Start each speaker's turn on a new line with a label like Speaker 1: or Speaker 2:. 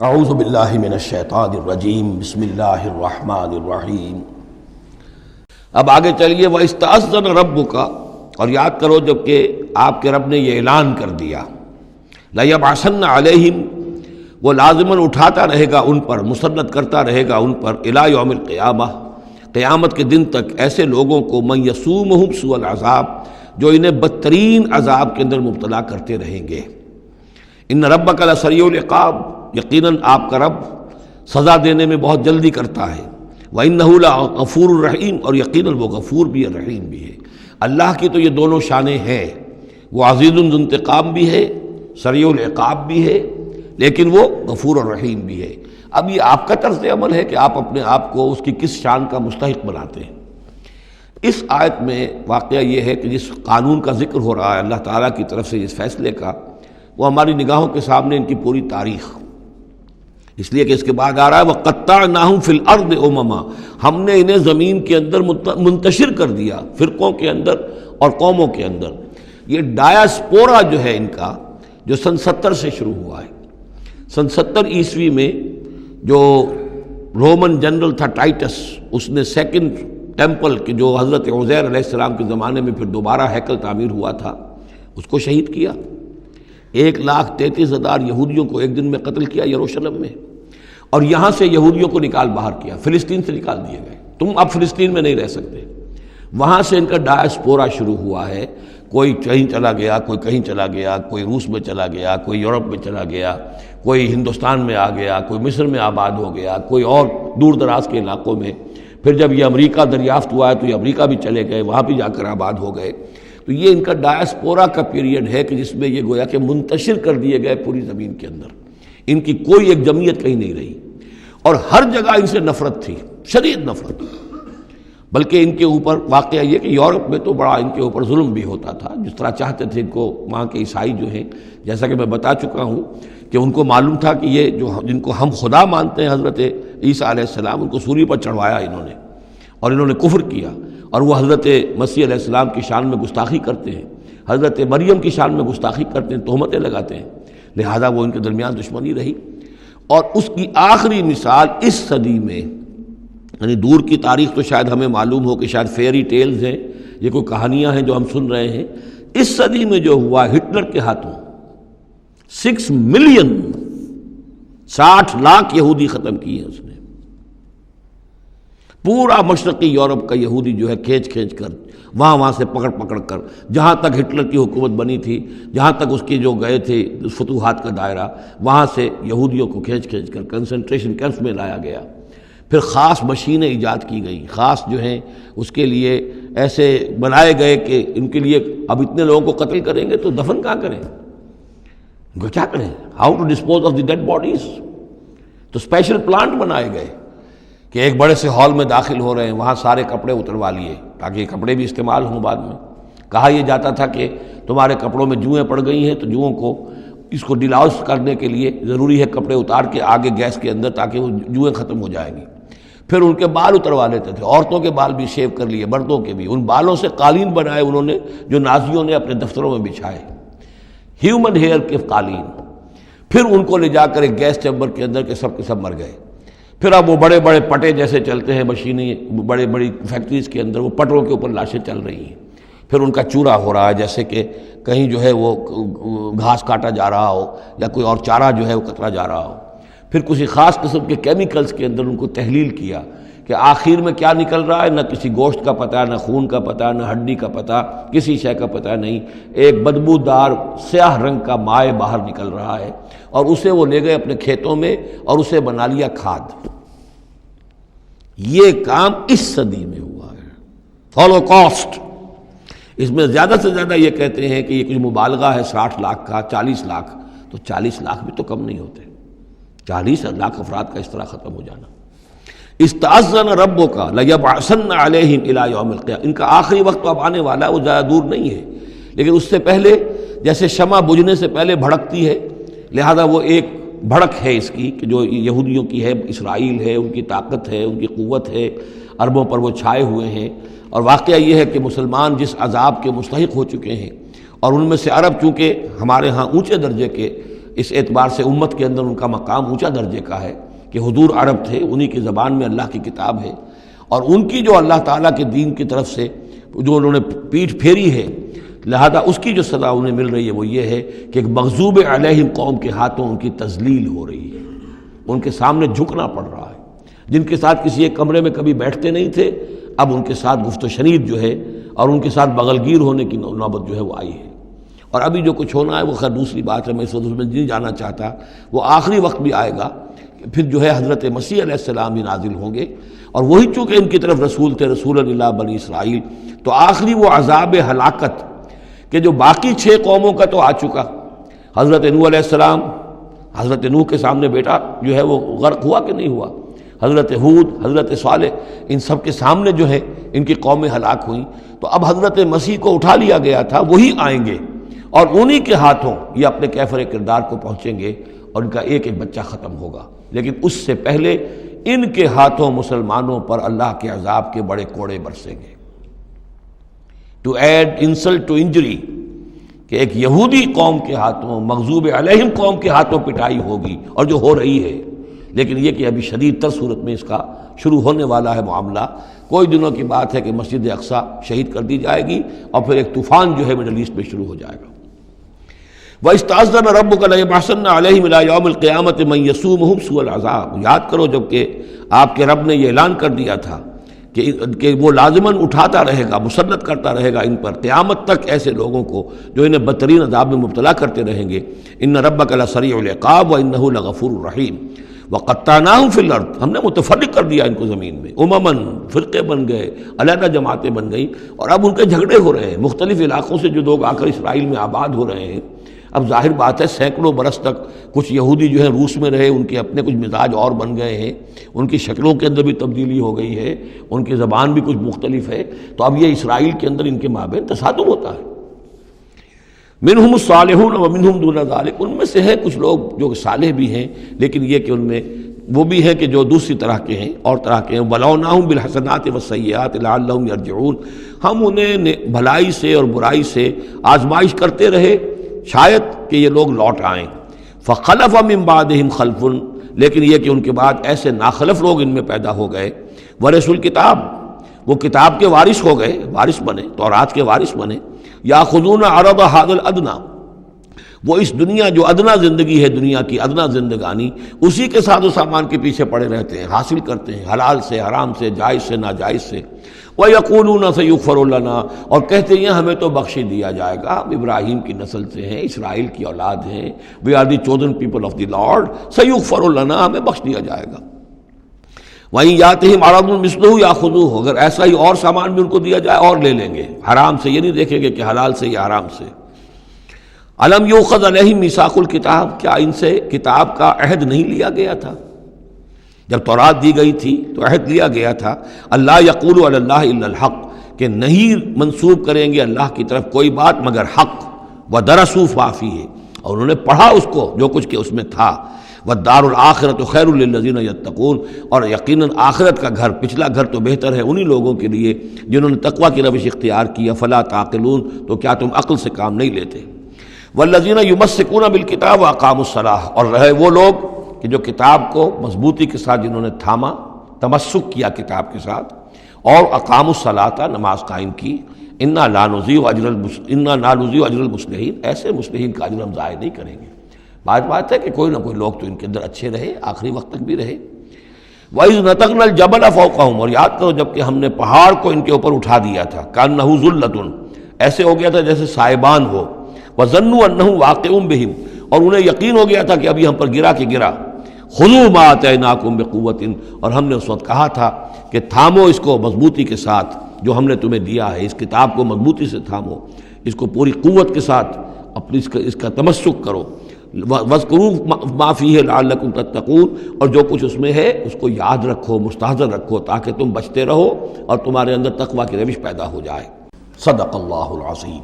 Speaker 1: اعوذ باللہ من الشیطان الرجیم بسم اللہ الرحمن الرحیم۔ اب آگے چلیے وَإِسْتَأْذَنَ رَبُّكَ، اور یاد کرو جب کہ آپ کے رب نے یہ اعلان کر دیا لَيَبْعَثَنَّ عَلَيْهِمْ، وہ لازماً اٹھاتا رہے گا ان پر، مسلط کرتا رہے گا ان پر اِلَى يَوْمِ الْقِيَامَةِ، قیامت کے دن تک ایسے لوگوں کو مَن يَسُومُهُمْ سُوءَ الْعَذَابِ، جو انہیں بدترین عذاب کے اندر مبتلا کرتے رہیں گے۔ ان ربک لسریع العقاب، یقیناً آپ کا رب سزا دینے میں بہت جلدی کرتا ہے۔ وَإِنَّهُ لَغَفُورٌ رَحِيمٌ، اور یقیناً وہ غفور بھی ہے رحیم بھی ہے۔ اللہ کی تو یہ دونوں شانیں ہیں، وہ عزیز ذو انتقام بھی ہے، سریع العقاب بھی ہے، لیکن وہ غفور اور رحیم بھی ہے۔ اب یہ آپ کا طرز عمل ہے کہ آپ اپنے آپ کو اس کی کس شان کا مستحق بناتے ہیں۔ اس آیت میں واقعہ یہ ہے کہ جس قانون کا ذکر ہو رہا ہے اللہ تعالیٰ کی طرف سے اس فیصلے کا، وہ ہماری نگاہوں کے سامنے ان کی پوری تاریخ، اس لیے کہ اس کے بعد آ رہا ہے وَقَطَّعْنَاهُمْ فِي الْأَرْضِ أُمَمًا، ہم نے انہیں زمین کے اندر منتشر کر دیا، فرقوں کے اندر اور قوموں کے اندر۔ یہ ڈایاسپورا جو ہے ان کا، جو سن 70 سے شروع ہوا ہے۔ سن 70 عیسوی میں جو رومن جنرل تھا ٹائٹس، اس نے سیکنڈ ٹیمپل کہ جو حضرت عزیر علیہ السلام کے زمانے میں پھر دوبارہ ہیکل تعمیر ہوا تھا، اس کو شہید کیا۔ 1,33,000 یہودیوں کو ایک دن میں قتل کیا یروشلم میں، اور یہاں سے یہودیوں کو نکال باہر کیا، فلسطین سے نکال دیے گئے، تم اب فلسطین میں نہیں رہ سکتے۔ وہاں سے ان کا ڈایاسپورا شروع ہوا ہے، کوئی کہیں چلا گیا، کوئی کہیں چلا گیا، کوئی روس میں چلا گیا، کوئی یورپ میں چلا گیا، کوئی ہندوستان میں آ گیا، کوئی مصر میں آباد ہو گیا، کوئی اور دور دراز کے علاقوں میں۔ پھر جب یہ امریکہ دریافت ہوا ہے تو یہ امریکہ بھی چلے گئے، وہاں بھی جا کر آباد ہو گئے۔ تو یہ ان کا ڈایاسپورا کا پیریڈ ہے کہ جس میں یہ گویا کہ منتشر کر دیے گئے پوری زمین کے اندر، ان کی کوئی ایک جمعیت کہیں نہیں رہی، اور ہر جگہ ان سے نفرت تھی، شدید نفرت۔ بلکہ ان کے اوپر واقعہ یہ کہ یورپ میں تو بڑا ان کے اوپر ظلم بھی ہوتا تھا، جس طرح چاہتے تھے ان کو وہاں کے عیسائی جو ہیں، جیسا کہ میں بتا چکا ہوں کہ ان کو معلوم تھا کہ یہ جو جن کو ہم خدا مانتے ہیں حضرت عیسیٰ علیہ السلام، ان کو سولی پر چڑھوایا انہوں نے، اور انہوں نے کفر کیا، اور وہ حضرت مسیح علیہ السلام کی شان میں گستاخی کرتے ہیں، حضرت مریم کی شان میں گستاخی کرتے ہیں، تہمتیں لگاتے ہیں، لہذا وہ ان کے درمیان دشمنی رہی۔ اور اس کی آخری مثال اس صدی میں، یعنی دور کی تاریخ تو شاید ہمیں معلوم ہو کہ شاید فیری ٹیلز ہیں، یہ کوئی کہانیاں ہیں جو ہم سن رہے ہیں، اس صدی میں جو ہوا ہٹلر کے ہاتھوں 6 ملین 60 لاکھ یہودی ختم کیے ہیں اس نے۔ پورا مشرقی یورپ کا یہودی جو ہے کھینچ کھینچ کر وہاں سے پکڑ پکڑ کر، جہاں تک ہٹلر کی حکومت بنی تھی، جہاں تک اس کے جو گئے تھے فتوحات کا دائرہ، وہاں سے یہودیوں کو کھینچ کھینچ کر کنسنٹریشن کیمپس میں لایا گیا۔ پھر خاص مشینیں ایجاد کی گئیں، خاص جو ہیں اس کے لیے ایسے بنائے گئے کہ ان کے لیے اب اتنے لوگوں کو قتل کریں گے تو دفن کہاں کریں، ان کو کیا کریں، how to dispose of the dead bodies. تو اسپیشل پلانٹ بنائے گئے کہ ایک بڑے سے ہال میں داخل ہو رہے ہیں، وہاں سارے کپڑے اتروا لیے تاکہ یہ کپڑے بھی استعمال ہوں بعد میں۔ کہا یہ جاتا تھا کہ تمہارے کپڑوں میں جوئیں پڑ گئی ہیں، تو جوؤں کو اس کو ڈیلاؤس کرنے کے لیے ضروری ہے کپڑے اتار کے آگے گیس کے اندر، تاکہ وہ جوئیں ختم ہو جائیں گی۔ پھر ان کے بال اتروا لیتے تھے، عورتوں کے بال بھی شیو کر لیے، مردوں کے بھی۔ ان بالوں سے قالین بنائے انہوں نے جو نازیوں نے اپنے دفتروں میں بچھائے، ہیومن ہیئر کے قالین۔ پھر ان کو لے جا کر ایک گیس چیمبر کے اندر کے سب مر گئے۔ پھر اب وہ بڑے بڑے پٹے جیسے چلتے ہیں مشینیں، بڑے بڑی فیکٹریز کے اندر وہ پٹوں کے اوپر لاشیں چل رہی ہیں۔ پھر ان کا چورا ہو رہا ہے، جیسے کہ کہیں جو ہے وہ گھاس کاٹا جا رہا ہو یا کوئی اور چارہ جو ہے وہ کترا جا رہا ہو۔ پھر کسی خاص قسم کے کیمیکلز کے اندر ان کو تحلیل کیا کہ آخر میں کیا نکل رہا ہے، نہ کسی گوشت کا پتہ، نہ خون کا پتہ، نہ ہڈی کا پتہ، کسی شے کا پتہ نہیں، ایک بدبودار سیاہ رنگ کا مائع باہر نکل رہا ہے، اور اسے وہ لے گئے اپنے کھیتوں میں اور اسے بنا لیا کھاد۔ یہ کام اس صدی میں ہوا ہے، ہولوکاسٹ۔ اس میں زیادہ سے زیادہ یہ کہتے ہیں کہ یہ کچھ مبالغہ ہے 60 لاکھ کا، 40 لاکھ، تو 40 لاکھ بھی تو کم نہیں ہوتے، 40 لاکھ افراد کا اس طرح ختم ہو جانا۔ استأذن ربک لیبعثن علیہم الی یوم القیامہ، ان کا آخری وقت اب آنے والا ہے، وہ زیادہ دور نہیں ہے، لیکن اس سے پہلے جیسے شمع بجھنے سے پہلے بھڑکتی ہے، لہذا وہ ایک بھڑک ہے اس کی کہ جو یہودیوں کی ہے، اسرائیل ہے، ان کی طاقت ہے، ان کی قوت ہے، عربوں پر وہ چھائے ہوئے ہیں۔ اور واقعہ یہ ہے کہ مسلمان جس عذاب کے مستحق ہو چکے ہیں، اور ان میں سے عرب چونکہ ہمارے ہاں اونچے درجے کے اس اعتبار سے امت کے اندر ان کا مقام اونچا درجے کا ہے کہ حضور عرب تھے، انہی کی زبان میں اللہ کی کتاب ہے، اور ان کی جو اللہ تعالیٰ کے دین کی طرف سے جو انہوں نے پیٹھ پھیری ہے، لہذا اس کی جو سزا انہیں مل رہی ہے وہ یہ ہے کہ ایک مغضوب علیہم قوم کے ہاتھوں ان کی تذلیل ہو رہی ہے، ان کے سامنے جھکنا پڑ رہا ہے۔ جن کے ساتھ کسی ایک کمرے میں کبھی بیٹھتے نہیں تھے، اب ان کے ساتھ گفت و شنید جو ہے اور ان کے ساتھ بغل گیر ہونے کی نوبت جو ہے وہ آئی ہے۔ اور ابھی جو کچھ ہونا ہے وہ خیر دوسری بات ہے، میں اس وقت اس میں نہیں جانا چاہتا، وہ آخری وقت بھی آئے گا کہ پھر جو ہے حضرت مسیح علیہ السلام ہی نازل ہوں گے، اور وہی چونکہ ان کی طرف رسول تھے، رسول اللہ بنی اسرائیل، تو آخری وہ عذاب ہلاکت کہ جو باقی 6 قوموں کا تو آ چکا۔ حضرت نوح علیہ السلام، حضرت نوح کے سامنے بیٹا جو ہے وہ غرق ہوا کہ نہیں ہوا، حضرت ہود، حضرت صالح، ان سب کے سامنے جو ہے ان کی قومیں ہلاک ہوئیں۔ تو اب حضرت مسیح کو اٹھا لیا گیا تھا، وہی آئیں گے اور انہی کے ہاتھوں یہ اپنے کیفر کردار کو پہنچیں گے اور ان کا ایک ایک بچہ ختم ہوگا، لیکن اس سے پہلے ان کے ہاتھوں مسلمانوں پر اللہ کے عذاب کے بڑے کوڑے برسیں گے۔ To add insult to injury, کہ ایک یہودی قوم کے ہاتھوں، مغضوب علیہم قوم کے ہاتھوں پٹائی ہوگی، اور جو ہو رہی ہے، لیکن یہ کہ ابھی شدید تر صورت میں اس کا شروع ہونے والا ہے معاملہ۔ کوئی دنوں کی بات ہے کہ مسجد اقصی شہید کر دی جائے گی، اور پھر ایک طوفان جو ہے مڈل ایسٹ میں شروع ہو جائے گا۔ وَإِسْتَأْذَنَ رَبُّكَ لَيَبْعَثَنَّ عَلَيْهِمْ إِلَىٰ يَوْمِ الْقِيَامَةِ مَن يَسُومُهُمْ سُوءَ الْعَذَابِ۔ یاد کرو جب کہ آپ کے رب نے یہ اعلان کر دیا تھا کہ وہ لازماً اٹھاتا رہے گا، مسلط کرتا رہے گا ان پر قیامت تک ایسے لوگوں کو جو انہیں بدترین عذاب میں مبتلا کرتے رہیں گے۔ إِنَّ رَبَّكَ لَسَرِيعُ الْعِقَابِ وَإِنَّهُ لَغَفُورٌ رَحِيمٌ۔ وَقَطَّعْنَاهُمْ فِي الْأَرْضِ، ہم نے متفرق کر دیا ان کو زمین میں، امماً، فرقے بن گئے، علیحدہ جماعتیں بن گئیں، اور اب ان کے جھگڑے ہو رہے ہیں مختلف علاقوں سے جو لوگ آ کر اسرائیل میں آباد ہو رہے ہیں۔ اب ظاہر بات ہے سینکڑوں برس تک کچھ یہودی جو ہیں روس میں رہے، ان کے اپنے کچھ مزاج اور بن گئے ہیں، ان کی شکلوں کے اندر بھی تبدیلی ہو گئی ہے، ان کی زبان بھی کچھ مختلف ہے، تو اب یہ اسرائیل کے اندر ان کے مابین تصادم ہوتا ہے۔ منہم الصالحون ومنہم دون ذلک، ان میں سے ہے کچھ لوگ جو صالح بھی ہیں، لیکن یہ کہ ان میں وہ بھی ہیں کہ جو دوسری طرح کے ہیں اور طرح کے ہیں۔ وَلَوْنَاهُمْ بِالْحَسَنَاتِ وَالسَّيِّئَاتِ لَعَلَّهُمْ يَرْجِعُونَ، ہم انہیں بھلائی سے اور برائی سے آزمائش کرتے رہے شاید کہ یہ لوگ لوٹ آئیں۔ فَخَلَفَ مِن بَعْدِهِمْ خَلْفٌ، لیکن یہ کہ ان کے بعد ایسے ناخلف لوگ ان میں پیدا ہو گئے، وَرِثُوا الْکِتَابَ، وہ کتاب کے وارث ہو گئے، وارث بنے، تورات کے وارث بنے۔ یَأْخُذُونَ عَرَضَ هَذَا الْأَدْنَىٰ، وہ اس دنیا جو ادنا زندگی ہے، دنیا کی ادنا زندگانی، اسی کے ساتھ و سامان کے پیچھے پڑے رہتے ہیں، حاصل کرتے ہیں حلال سے، حرام سے، جائز سے، ناجائز سے۔ وَيَقُولُونَ سَيُغْفَرُ لَنَا، اور کہتے ہیں ہمیں تو بخش دیا جائے گا، ہم ابراہیم کی نسل سے ہیں، اسرائیل کی اولاد ہیں، we are the chosen people of the Lord, سَيُغْفَرُ لَنَا، ہمیں بخش دیا جائے گا۔ وہیں یاتہم عرض مثلہ یاخذوہ، اگر ایسا ہی اور سامان بھی ان کو دیا جائے اور لے لیں گے، حرام سے یہ نہیں دیکھیں گے کہ حلال سے یا حرام سے۔ الم یؤخذ علیہم میثاق الکتاب، کیا ان سے کتاب کا عہد نہیں لیا گیا تھا؟ جب تورات دی گئی تھی تو عہد لیا گیا تھا، اللہ یقول علی اللہ الا الحق، کہ نہیں منسوب کریں گے اللہ کی طرف کوئی بات مگر حق، ودرسوا ما فیہ، اور انہوں نے پڑھا اس کو جو کچھ کہ اس میں تھا، والدار الآخرۃ خیر للذین یتقون، اور یقیناً آخرت کا گھر، پچھلا گھر تو بہتر ہے انہی لوگوں کے لیے جنہوں نے تقوی کی روش اختیار کی، فلا تعقلون، تو کیا تم عقل سے کام نہیں لیتے؟ والذین یمسکون بالکتاب واقاموا الصلاۃ، اور رہے وہ لوگ کہ جو کتاب کو مضبوطی کے ساتھ جنہوں نے تھاما، تمسک کیا کتاب کے ساتھ، اور اقاموا الصلاۃ، نماز قائم کی۔ انا لا نضیع اجر المصلحین، ایسے مصلحین کا اجر ہم ضائع نہیں کریں گے۔ بات ہے کہ کوئی نہ کوئی لوگ تو ان کے اندر اچھے رہے، آخری وقت تک بھی رہے۔ وَإِذْ نَتَقْنَا الْجَبَلَ فَوْقَهُمْ، اور یاد کرو جب کہ ہم نے پہاڑ کو ان کے اوپر اٹھا دیا تھا، كَأَنَّهُ ذُلَّةٌ، ایسے ہو گیا تھا جیسے سائبان ہو، وَظَنُّوا أَنَّهُ واقع بِهِمْ، اور انہیں یقین ہو گیا تھا کہ ابھی ہم پر گرا کہ گرا۔ خُذُوا مَا آتَيْنَاكُمْ بِقُوَّةٍ، اور ہم نے اس وقت کہا تھا کہ تھامو اس کو مضبوطی کے ساتھ جو ہم نے تمہیں دیا ہے، اس کتاب کو مضبوطی سے تھامو، اس کو پوری قوت کے ساتھ اپنی اس کا تمسک کرو۔ وَاذْكُرُوا مَا فِيهِ لَعَلَّكُمْ تَتَّقُونَ، اور جو کچھ اس میں ہے اس کو یاد رکھو، مستحضر رکھو، تاکہ تم بچتے رہو اور تمہارے اندر تقویٰ کی روش پیدا ہو جائے۔ صدق اللہ العظیم۔